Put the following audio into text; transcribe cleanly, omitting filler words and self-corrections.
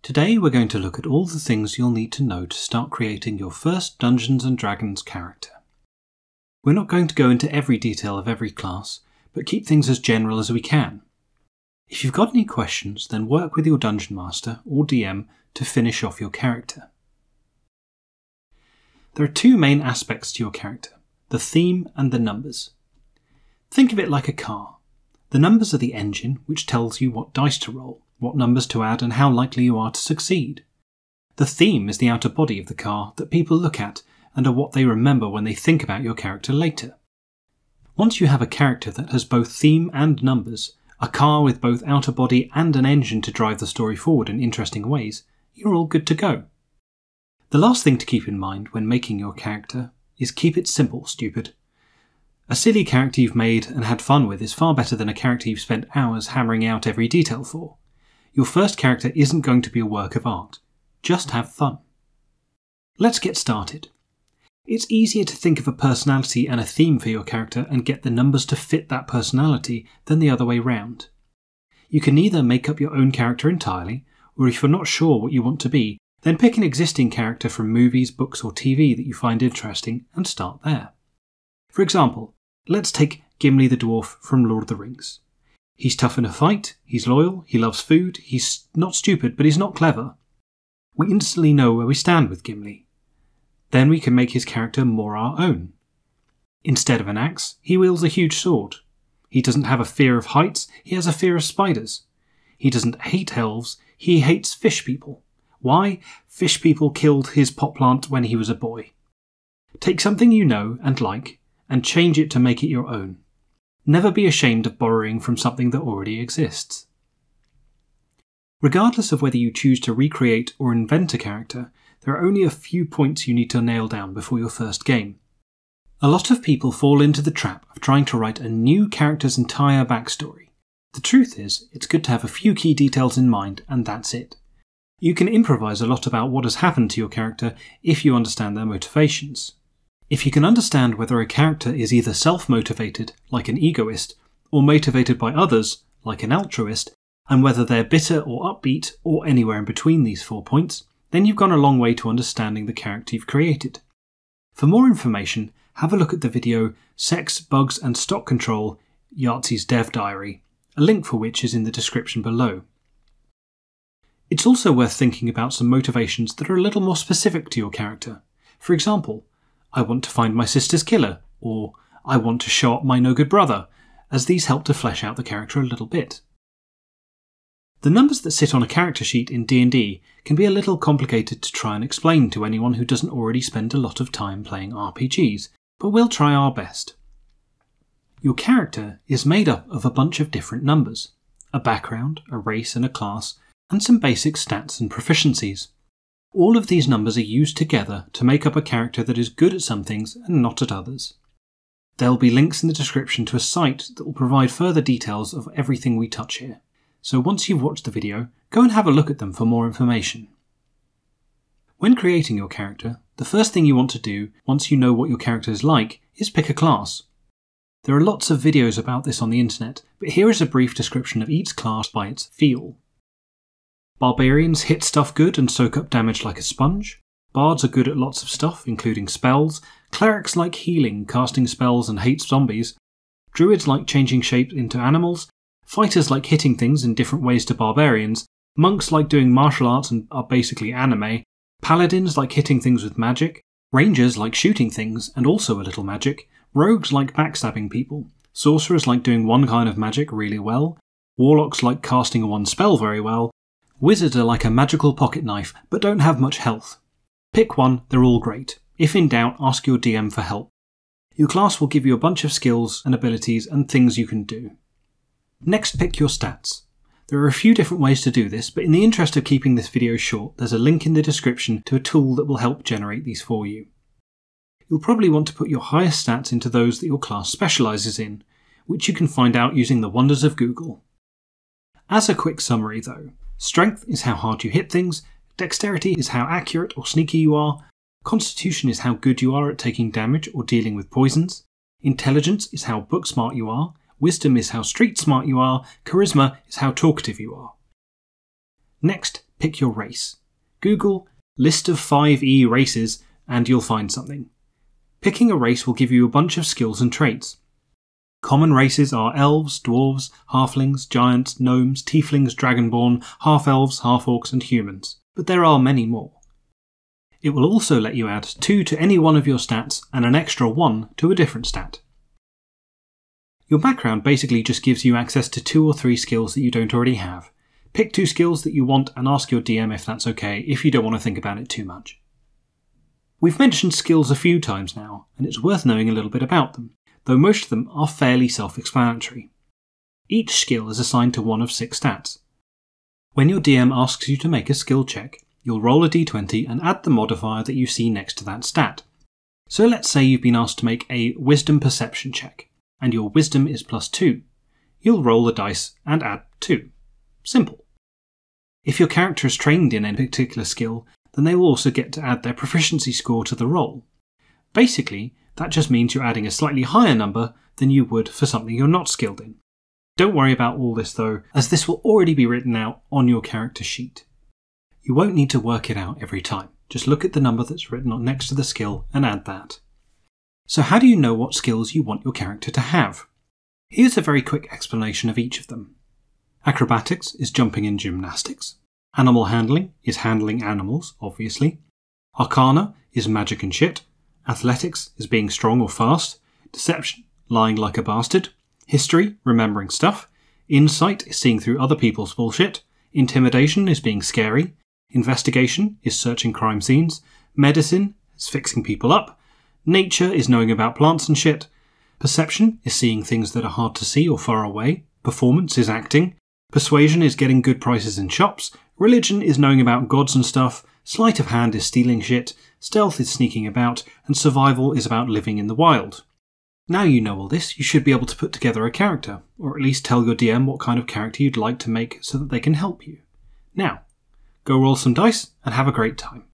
Today we're going to look at all the things you'll need to know to start creating your first Dungeons & Dragons character. We're not going to go into every detail of every class, but keep things as general as we can. If you've got any questions, then work with your Dungeon Master or DM to finish off your character. There are two main aspects to your character, the theme and the numbers. Think of it like a car. The numbers are the engine, which tells you what dice to roll, what numbers to add and how likely you are to succeed. The theme is the outer body of the car that people look at and are what they remember when they think about your character later. Once you have a character that has both theme and numbers, a car with both outer body and an engine to drive the story forward in interesting ways, you're all good to go. The last thing to keep in mind when making your character is keep it simple, stupid. A silly character you've made and had fun with is far better than a character you've spent hours hammering out every detail for. Your first character isn't going to be a work of art. Just have fun. Let's get started. It's easier to think of a personality and a theme for your character and get the numbers to fit that personality than the other way round. You can either make up your own character entirely, or if you're not sure what you want to be, then pick an existing character from movies, books or TV that you find interesting and start there. For example, let's take Gimli the Dwarf from Lord of the Rings. He's tough in a fight, he's loyal, he loves food, he's not stupid but he's not clever. We instantly know where we stand with Gimli. Then we can make his character more our own. Instead of an axe, he wields a huge sword. He doesn't have a fear of heights, he has a fear of spiders. He doesn't hate elves, he hates fish people. Why? Fish people killed his pot plant when he was a boy. Take something you know and like, and change it to make it your own. Never be ashamed of borrowing from something that already exists. Regardless of whether you choose to recreate or invent a character, there are only a few points you need to nail down before your first game. A lot of people fall into the trap of trying to write a new character's entire backstory. The truth is, it's good to have a few key details in mind, and that's it. You can improvise a lot about what has happened to your character if you understand their motivations. If you can understand whether a character is either self-motivated, like an egoist, or motivated by others, like an altruist, and whether they're bitter or upbeat, or anywhere in between these 4 points, then you've gone a long way to understanding the character you've created. For more information, have a look at the video Sex, Bugs and Stock Control, Yahtzee's Dev Diary, a link for which is in the description below. It's also worth thinking about some motivations that are a little more specific to your character. For example, I want to find my sister's killer, or I want to show up my no-good brother, as these help to flesh out the character a little bit. The numbers that sit on a character sheet in D&D can be a little complicated to try and explain to anyone who doesn't already spend a lot of time playing RPGs, but we'll try our best. Your character is made up of a bunch of different numbers, a background, a race and a class, and some basic stats and proficiencies. All of these numbers are used together to make up a character that is good at some things and not at others. There will be links in the description to a site that will provide further details of everything we touch here. So once you've watched the video, go and have a look at them for more information. When creating your character, the first thing you want to do, once you know what your character is like, is pick a class. There are lots of videos about this on the internet, but here is a brief description of each class by its feel. Barbarians hit stuff good and soak up damage like a sponge. Bards are good at lots of stuff, including spells. Clerics like healing, casting spells and hate zombies. Druids like changing shape into animals. Fighters like hitting things in different ways to barbarians. Monks like doing martial arts and are basically anime. Paladins like hitting things with magic. Rangers like shooting things and also a little magic. Rogues like backstabbing people. Sorcerers like doing one kind of magic really well. Warlocks like casting one spell very well. Wizards are like a magical pocket knife, but don't have much health. Pick one, they're all great. If in doubt, ask your DM for help. Your class will give you a bunch of skills and abilities and things you can do. Next, pick your stats. There are a few different ways to do this, but in the interest of keeping this video short, there's a link in the description to a tool that will help generate these for you. You'll probably want to put your highest stats into those that your class specialises in, which you can find out using the wonders of Google. As a quick summary though, strength is how hard you hit things, dexterity is how accurate or sneaky you are, constitution is how good you are at taking damage or dealing with poisons, intelligence is how book smart you are, wisdom is how street smart you are, charisma is how talkative you are. Next, pick your race. Google list of 5e races and you'll find something. Picking a race will give you a bunch of skills and traits. Common races are elves, dwarves, halflings, giants, gnomes, tieflings, dragonborn, half-elves, half-orcs and humans. But there are many more. It will also let you add 2 to any one of your stats and an extra 1 to a different stat. Your background basically just gives you access to 2 or 3 skills that you don't already have. Pick 2 skills that you want and ask your DM if that's okay, if you don't want to think about it too much. We've mentioned skills a few times now, and it's worth knowing a little bit about them, though most of them are fairly self-explanatory. Each skill is assigned to one of 6 stats. When your DM asks you to make a skill check, you'll roll a d20 and add the modifier that you see next to that stat. So let's say you've been asked to make a Wisdom Perception check, and your Wisdom is +2. You'll roll the dice and add 2. Simple. If your character is trained in a particular skill, then they will also get to add their proficiency score to the roll. Basically, that just means you're adding a slightly higher number than you would for something you're not skilled in. Don't worry about all this though, as this will already be written out on your character sheet. You won't need to work it out every time. Just look at the number that's written on next to the skill and add that. So how do you know what skills you want your character to have? Here's a very quick explanation of each of them. Acrobatics is jumping and gymnastics. Animal handling is handling animals, obviously. Arcana is magic and shit. Athletics is being strong or fast. Deception, lying like a bastard. History, remembering stuff. Insight is seeing through other people's bullshit. Intimidation is being scary. Investigation is searching crime scenes. Medicine is fixing people up. Nature is knowing about plants and shit. Perception is seeing things that are hard to see or far away. Performance is acting. Persuasion is getting good prices in shops. Religion is knowing about gods and stuff. Sleight of hand is stealing shit. Stealth is sneaking about. And survival is about living in the wild. Now you know all this, you should be able to put together a character, or at least tell your DM what kind of character you'd like to make so that they can help you. Now, go roll some dice and have a great time.